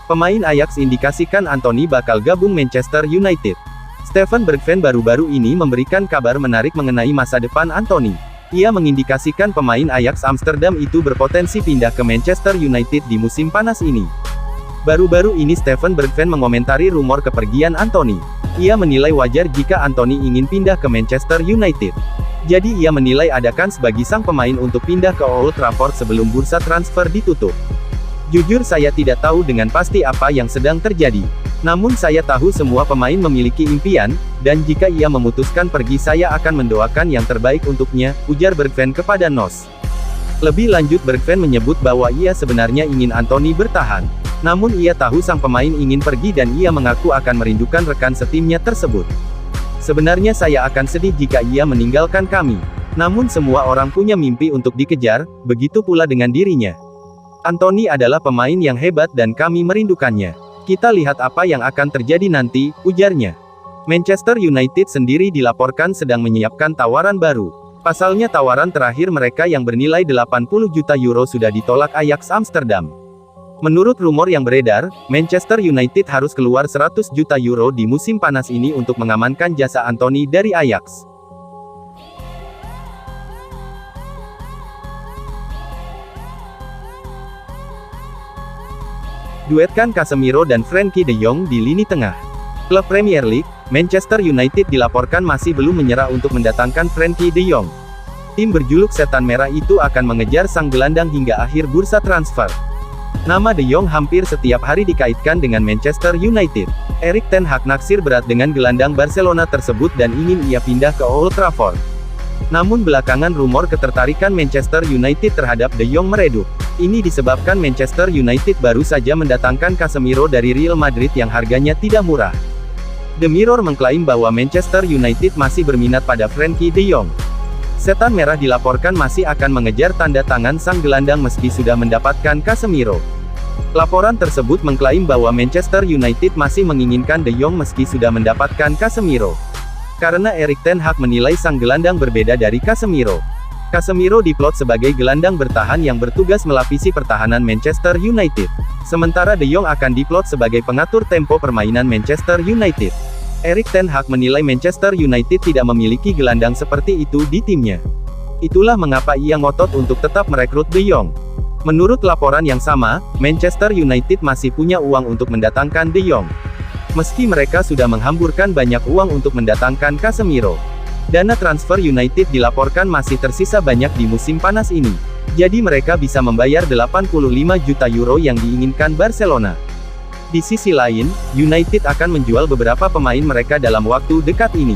Pemain Ajax indikasikan Anthony bakal gabung Manchester United. Steven Bergwijn baru-baru ini memberikan kabar menarik mengenai masa depan Anthony. Ia mengindikasikan pemain Ajax Amsterdam itu berpotensi pindah ke Manchester United di musim panas ini. Baru-baru ini Steven Bergwijn mengomentari rumor kepergian Anthony. Ia menilai wajar jika Anthony ingin pindah ke Manchester United. Jadi ia menilai ada kans bagi sang pemain untuk pindah ke Old Trafford sebelum bursa transfer ditutup. Jujur saya tidak tahu dengan pasti apa yang sedang terjadi. Namun saya tahu semua pemain memiliki impian, dan jika ia memutuskan pergi saya akan mendoakan yang terbaik untuknya, ujar Bergwijn kepada NOS. Lebih lanjut Bergwijn menyebut bahwa ia sebenarnya ingin Anthony bertahan. Namun ia tahu sang pemain ingin pergi dan ia mengaku akan merindukan rekan setimnya tersebut. Sebenarnya saya akan sedih jika ia meninggalkan kami. Namun semua orang punya mimpi untuk dikejar, begitu pula dengan dirinya. Anthony adalah pemain yang hebat dan kami merindukannya. Kita lihat apa yang akan terjadi nanti, ujarnya. Manchester United sendiri dilaporkan sedang menyiapkan tawaran baru. Pasalnya tawaran terakhir mereka yang bernilai 80 juta euro sudah ditolak Ajax Amsterdam. Menurut rumor yang beredar, Manchester United harus keluar 100 juta euro di musim panas ini untuk mengamankan jasa Anthony dari Ajax. Duetkan Casemiro dan Frenkie de Jong di lini tengah. Klub Premier League, Manchester United dilaporkan masih belum menyerah untuk mendatangkan Frenkie de Jong. Tim berjuluk Setan Merah itu akan mengejar sang gelandang hingga akhir bursa transfer. Nama de Jong hampir setiap hari dikaitkan dengan Manchester United. Erik ten Hag naksir berat dengan gelandang Barcelona tersebut dan ingin ia pindah ke Old Trafford. Namun belakangan rumor ketertarikan Manchester United terhadap de Jong meredup. Ini disebabkan Manchester United baru saja mendatangkan Casemiro dari Real Madrid yang harganya tidak murah. The Mirror mengklaim bahwa Manchester United masih berminat pada Frenkie de Jong. Setan Merah dilaporkan masih akan mengejar tanda tangan sang gelandang meski sudah mendapatkan Casemiro. Laporan tersebut mengklaim bahwa Manchester United masih menginginkan de Jong meski sudah mendapatkan Casemiro. Karena Erik ten Hag menilai sang gelandang berbeda dari Casemiro. Casemiro diplot sebagai gelandang bertahan yang bertugas melapisi pertahanan Manchester United. Sementara de Jong akan diplot sebagai pengatur tempo permainan Manchester United. Erik ten Hag menilai Manchester United tidak memiliki gelandang seperti itu di timnya. Itulah mengapa ia ngotot untuk tetap merekrut de Jong. Menurut laporan yang sama, Manchester United masih punya uang untuk mendatangkan de Jong. Meski mereka sudah menghamburkan banyak uang untuk mendatangkan Casemiro. Dana transfer United dilaporkan masih tersisa banyak di musim panas ini. Jadi mereka bisa membayar 85 juta euro yang diinginkan Barcelona. Di sisi lain, United akan menjual beberapa pemain mereka dalam waktu dekat ini.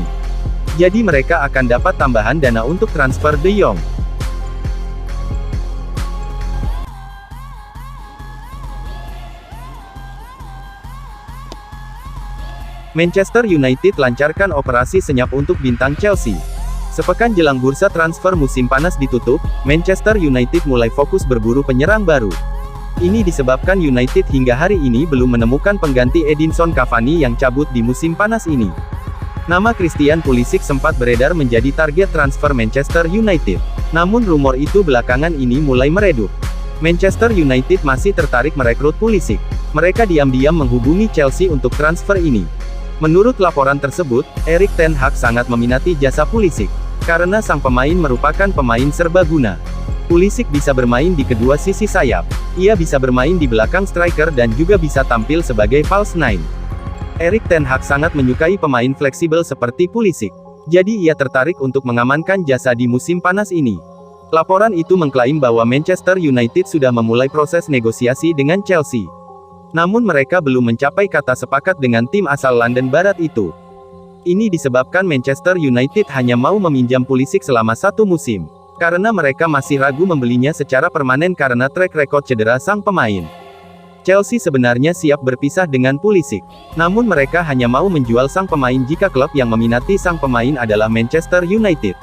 Jadi mereka akan dapat tambahan dana untuk transfer de Jong. Manchester United lancarkan operasi senyap untuk bintang Chelsea. Sepekan jelang bursa transfer musim panas ditutup, Manchester United mulai fokus berburu penyerang baru. Ini disebabkan United hingga hari ini belum menemukan pengganti Edinson Cavani yang cabut di musim panas ini. Nama Christian Pulisic sempat beredar menjadi target transfer Manchester United. Namun rumor itu belakangan ini mulai meredup. Manchester United masih tertarik merekrut Pulisic. Mereka diam-diam menghubungi Chelsea untuk transfer ini. Menurut laporan tersebut, Erik ten Hag sangat meminati jasa Pulisic. Karena sang pemain merupakan pemain serbaguna. Pulisic bisa bermain di kedua sisi sayap. Ia bisa bermain di belakang striker dan juga bisa tampil sebagai false nine. Erik ten Hag sangat menyukai pemain fleksibel seperti Pulisic. Jadi ia tertarik untuk mengamankan jasa di musim panas ini. Laporan itu mengklaim bahwa Manchester United sudah memulai proses negosiasi dengan Chelsea. Namun mereka belum mencapai kata sepakat dengan tim asal London Barat itu. Ini disebabkan Manchester United hanya mau meminjam Pulisic selama 1 musim. Karena mereka masih ragu membelinya secara permanen karena track record cedera sang pemain. Chelsea sebenarnya siap berpisah dengan Pulisic. Namun mereka hanya mau menjual sang pemain jika klub yang meminati sang pemain adalah Manchester United.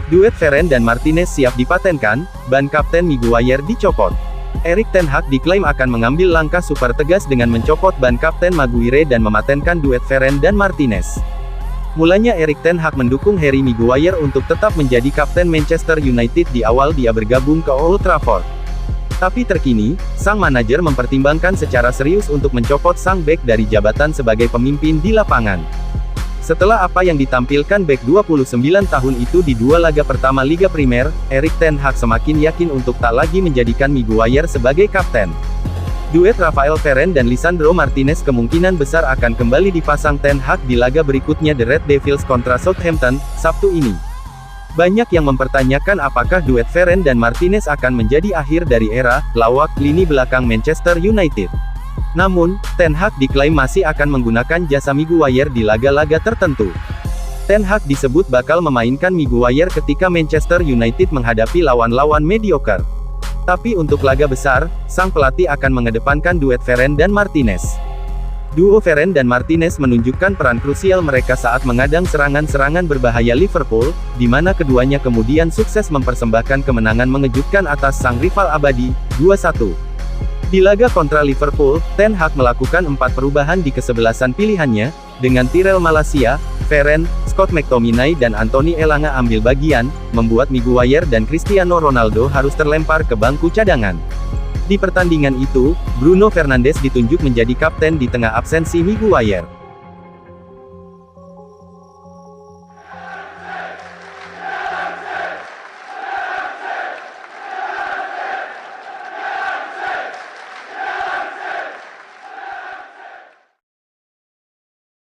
Duet Varane dan Martinez siap dipatenkan, ban Kapten Maguire dicopot. Erik ten Hag diklaim akan mengambil langkah super tegas dengan mencopot ban Kapten Maguire dan mematenkan duet Varane dan Martinez. Mulanya Erik ten Hag mendukung Harry Maguire untuk tetap menjadi kapten Manchester United di awal dia bergabung ke Old Trafford. Tapi terkini, sang manajer mempertimbangkan secara serius untuk mencopot sang bek dari jabatan sebagai pemimpin di lapangan. Setelah apa yang ditampilkan bek 29 tahun itu di dua laga pertama Liga Primer, Erik ten Hag semakin yakin untuk tak lagi menjadikan Maguire sebagai kapten. Duet Rafael Varane dan Lisandro Martinez kemungkinan besar akan kembali dipasang ten Hag di laga berikutnya The Red Devils kontra Southampton, Sabtu ini. Banyak yang mempertanyakan apakah duet Varane dan Martinez akan menjadi akhir dari era lawak lini belakang Manchester United. Namun, ten Hag diklaim masih akan menggunakan jasa Maguire di laga-laga tertentu. Ten Hag disebut bakal memainkan Maguire ketika Manchester United menghadapi lawan-lawan mediocre. Tapi untuk laga besar, sang pelatih akan mengedepankan duet Varane dan Martinez. Duo Varane dan Martinez menunjukkan peran krusial mereka saat mengadang serangan-serangan berbahaya Liverpool, di mana keduanya kemudian sukses mempersembahkan kemenangan mengejutkan atas sang rival abadi, 2-1. Di laga kontra Liverpool, ten Hag melakukan 4 perubahan di kesebelasan pilihannya, dengan Tyrell Malacia, Varane, Scott McTominay dan Anthony Elanga ambil bagian, membuat Maguire dan Cristiano Ronaldo harus terlempar ke bangku cadangan. Di pertandingan itu, Bruno Fernandes ditunjuk menjadi kapten di tengah absensi Maguire.